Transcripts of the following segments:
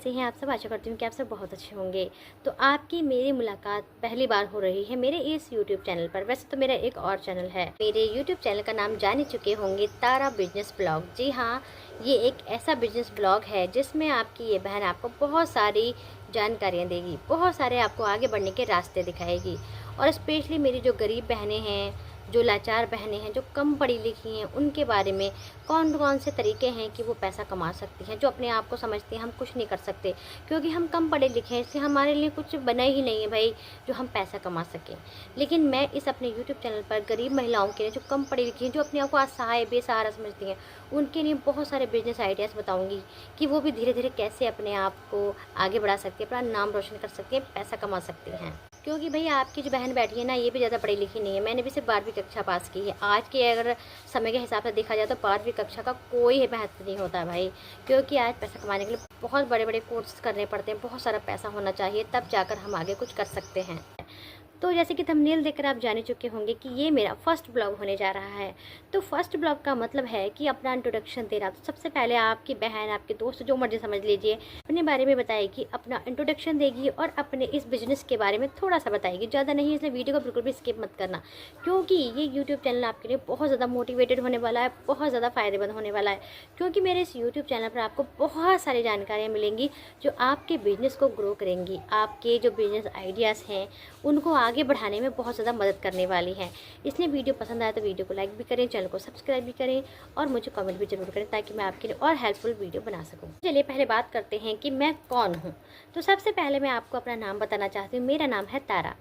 कैसे हैं आप सब। आशा करती हूँ कि आप सब बहुत अच्छे होंगे। तो आपकी मेरी मुलाकात पहली बार हो रही है मेरे इस YouTube चैनल पर। वैसे तो मेरा एक और चैनल है, मेरे YouTube चैनल का नाम जान ही चुके होंगे, तारा बिजनेस ब्लॉग। जी हाँ, ये एक ऐसा बिजनेस ब्लॉग है जिसमें आपकी ये बहन आपको बहुत सारी जानकारियाँ देगी, बहुत सारे आपको आगे बढ़ने के रास्ते दिखाएगी। और स्पेशली मेरी जो गरीब बहनें हैं, जो लाचार बहनें हैं, जो कम पढ़ी लिखी हैं, उनके बारे में कौन कौन से तरीके हैं कि वो पैसा कमा सकती हैं। जो अपने आप को समझती हैं हम कुछ नहीं कर सकते क्योंकि हम कम पढ़े लिखे हैं, इसलिए हमारे लिए कुछ बना ही नहीं है भाई जो हम पैसा कमा सकें। लेकिन मैं इस अपने यूट्यूब चैनल पर गरीब महिलाओं के लिए, जो कम पढ़ी लिखी हैं, जो अपने आप को असहाय बेसहारा समझती हैं, उनके लिए बहुत सारे बिजनेस आइडियाज़ बताऊँगी कि वो भी धीरे धीरे कैसे अपने आप को आगे बढ़ा सकती है, अपना नाम रोशन कर सकती है, पैसा कमा सकती हैं। क्योंकि भाई आपकी जो बहन बैठी है ना, ये भी ज़्यादा पढ़ी लिखी नहीं है। मैंने भी सिर्फ 12वीं कक्षा पास की है। आज के अगर समय के हिसाब से देखा जाए तो 12वीं कक्षा का कोई महत्व नहीं होता भाई, क्योंकि आज पैसा कमाने के लिए बहुत बड़े बड़े कोर्स करने पड़ते हैं, बहुत सारा पैसा होना चाहिए, तब जाकर हम आगे कुछ कर सकते हैं। तो जैसे कि थंबनेल देखकर आप जान चुके होंगे कि ये मेरा फर्स्ट ब्लॉग होने जा रहा है। तो फर्स्ट ब्लॉग का मतलब है कि अपना इंट्रोडक्शन देना। तो सबसे पहले आपकी बहन, आपके दोस्त, जो मर्जी समझ लीजिए, अपने बारे में बताएगी, अपना इंट्रोडक्शन देगी और अपने इस बिज़नेस के बारे में थोड़ा सा बताएगी, ज़्यादा नहीं। इसलिए वीडियो को बिल्कुल भी स्किप मत करना, क्योंकि ये यूट्यूब चैनल आपके लिए बहुत ज़्यादा मोटिवेटेड होने वाला है, बहुत ज़्यादा फ़ायदेमंद होने वाला है। क्योंकि मेरे इस यूट्यूब चैनल पर आपको बहुत सारी जानकारियाँ मिलेंगी जो आपके बिज़नेस को ग्रो करेंगी, आपके जो बिज़नेस आइडियाज़ हैं उनको आगे बढ़ाने में बहुत ज़्यादा मदद करने वाली हैं। इसलिए वीडियो पसंद आए तो वीडियो को लाइक भी करें, चैनल को सब्सक्राइब भी करें और मुझे कमेंट भी ज़रूर करें, ताकि मैं आपके लिए और हेल्पफुल वीडियो बना सकूं। चलिए पहले बात करते हैं कि मैं कौन हूं। तो सबसे पहले मैं आपको अपना नाम बताना चाहती हूँ। मेरा नाम है तारा।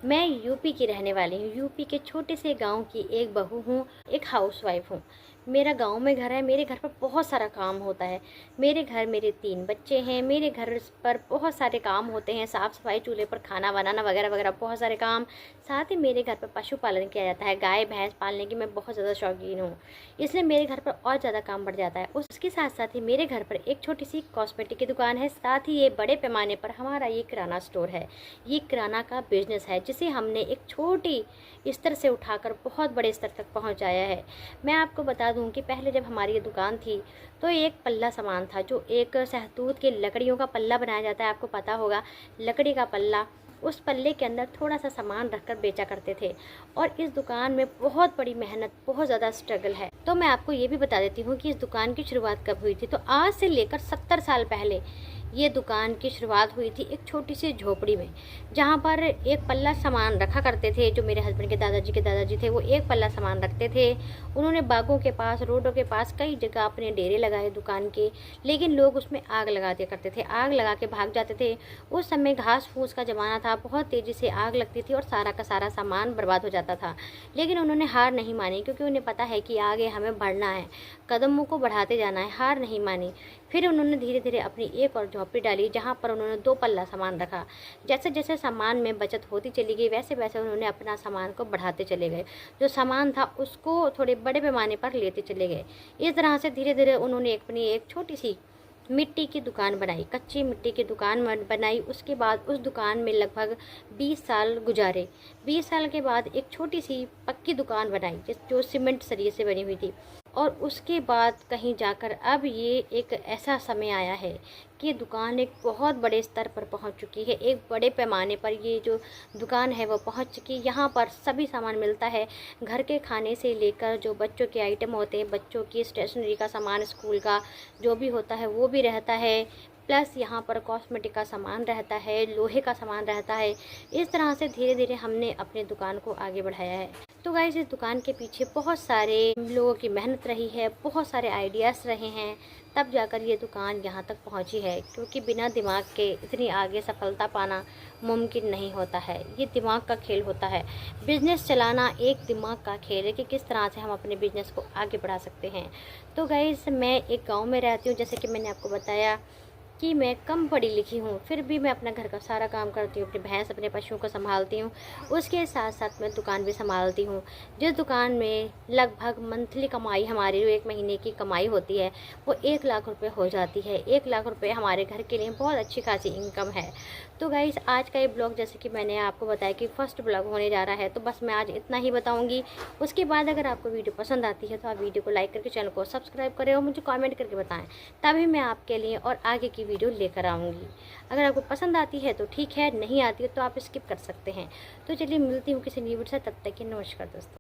मैं यूपी की रहने वाली हूँ। यूपी के छोटे से गाँव की एक बहू हूँ, एक हाउसवाइफ हूँ। मेरा गांव में घर है। मेरे घर पर बहुत सारा काम होता है। मेरे घर मेरे 3 बच्चे हैं। मेरे घर पर बहुत सारे काम होते हैं, साफ़ सफाई, चूल्हे पर खाना बनाना वगैरह वगैरह, बहुत सारे काम। साथ ही मेरे घर पर पशुपालन किया जाता है। गाय भैंस पालने की मैं बहुत ज़्यादा शौकीन हूँ, इसलिए मेरे घर पर और ज़्यादा काम बढ़ जाता है। उसके साथ साथ ही मेरे घर पर एक छोटी सी कॉस्मेटिक की दुकान है। साथ ही ये बड़े पैमाने पर हमारा ये किराना स्टोर है। ये किराना का बिजनेस है जिसे हमने एक छोटी स्तर से उठाकर बहुत बड़े स्तर तक पहुँचाया है। मैं आपको बता दूं कि पहले जब हमारी ये दुकान थी तो एक पल्ला सामान था, जो एक सहतूत के लकड़ियों का पल्ला बनाया जाता है, आपको पता होगा, लकड़ी का पल्ला। उस पल्ले के अंदर थोड़ा सा सामान रखकर बेचा करते थे। और इस दुकान में बहुत बड़ी मेहनत, बहुत ज़्यादा स्ट्रगल है। तो मैं आपको ये भी बता देती हूँ कि इस दुकान की शुरुआत कब हुई थी। तो आज से लेकर 70 साल पहले ये दुकान की शुरुआत हुई थी एक छोटी सी झोपड़ी में, जहाँ पर एक पल्ला सामान रखा करते थे। जो मेरे हस्बैंड के दादाजी थे, वो एक पल्ला सामान रखते थे। उन्होंने बागों के पास, रोडों के पास कई जगह अपने डेरे लगाए दुकान के, लेकिन लोग उसमें आग लगा दिया करते थे, आग लगा के भाग जाते थे। उस समय घास फूस का ज़माना था, बहुत तेज़ी से आग लगती थी और सारा का सारा सामान बर्बाद हो जाता था। लेकिन उन्होंने हार नहीं मानी, क्योंकि उन्हें पता है कि आगे हमें बढ़ना है, कदमों को बढ़ाते जाना है। हार नहीं मानी। फिर उन्होंने धीरे धीरे अपनी एक और झोपड़ी डाली, जहाँ पर उन्होंने 2 पल्ला सामान रखा। जैसे जैसे सामान में बचत होती चली गई, वैसे वैसे उन्होंने अपना सामान को बढ़ाते चले गए। जो सामान था उसको थोड़े बड़े पैमाने पर लेते चले गए। इस तरह से धीरे धीरे उन्होंने अपनी एक छोटी सी मिट्टी की दुकान बनाई, कच्ची मिट्टी की दुकान बनाई। उसके बाद उस दुकान में लगभग 20 साल गुजारे। 20 साल के बाद एक छोटी सी पक्की दुकान बनाई, जो सीमेंट सरिये से बनी हुई थी। और उसके बाद कहीं जाकर अब ये एक ऐसा समय आया है कि दुकान एक बहुत बड़े स्तर पर पहुंच चुकी है। एक बड़े पैमाने पर ये जो दुकान है वो पहुंच चुकी है। यहाँ पर सभी सामान मिलता है, घर के खाने से लेकर जो बच्चों के आइटम होते हैं, बच्चों की स्टेशनरी का सामान, स्कूल का जो भी होता है वो भी रहता है। प्लस यहाँ पर कॉस्मेटिक का सामान रहता है, लोहे का सामान रहता है। इस तरह से धीरे धीरे हमने अपनी दुकान को आगे बढ़ाया है। तो गाइस, इस दुकान के पीछे बहुत सारे लोगों की मेहनत रही है, बहुत सारे आइडियाज़ रहे हैं, तब जाकर ये दुकान यहाँ तक पहुँची है। क्योंकि बिना दिमाग के इतनी आगे सफलता पाना मुमकिन नहीं होता है। ये दिमाग का खेल होता है। बिज़नेस चलाना एक दिमाग का खेल है कि किस तरह से हम अपने बिज़नेस को आगे बढ़ा सकते हैं। तो गाइस, मैं एक गाँव में रहती हूँ, जैसे कि मैंने आपको बताया कि मैं कम पढ़ी लिखी हूँ, फिर भी मैं अपना घर का सारा काम करती हूँ, अपनी भैंस, अपने पशुओं को संभालती हूँ। उसके साथ साथ मैं दुकान भी संभालती हूँ। जिस दुकान में लगभग मंथली कमाई, हमारी जो 1 महीने की कमाई होती है वो 1 लाख रुपए हो जाती है। 1 लाख रुपए हमारे घर के लिए बहुत अच्छी खासी इनकम है। तो गाइस, आज का ये ब्लॉग, जैसे कि मैंने आपको बताया कि फर्स्ट ब्लॉग होने जा रहा है, तो बस मैं आज इतना ही बताऊँगी। उसके बाद अगर आपको वीडियो पसंद आती है तो आप वीडियो को लाइक करके चैनल को सब्सक्राइब करें और मुझे कॉमेंट करके बताएँ, तभी मैं आपके लिए और आगे की वीडियो लेकर आऊँगी। अगर आपको पसंद आती है तो ठीक है, नहीं आती है तो आप स्किप कर सकते हैं। तो चलिए मिलती हूँ किसी न्यू वीडियो से, तब तक के नमस्कार दोस्तों।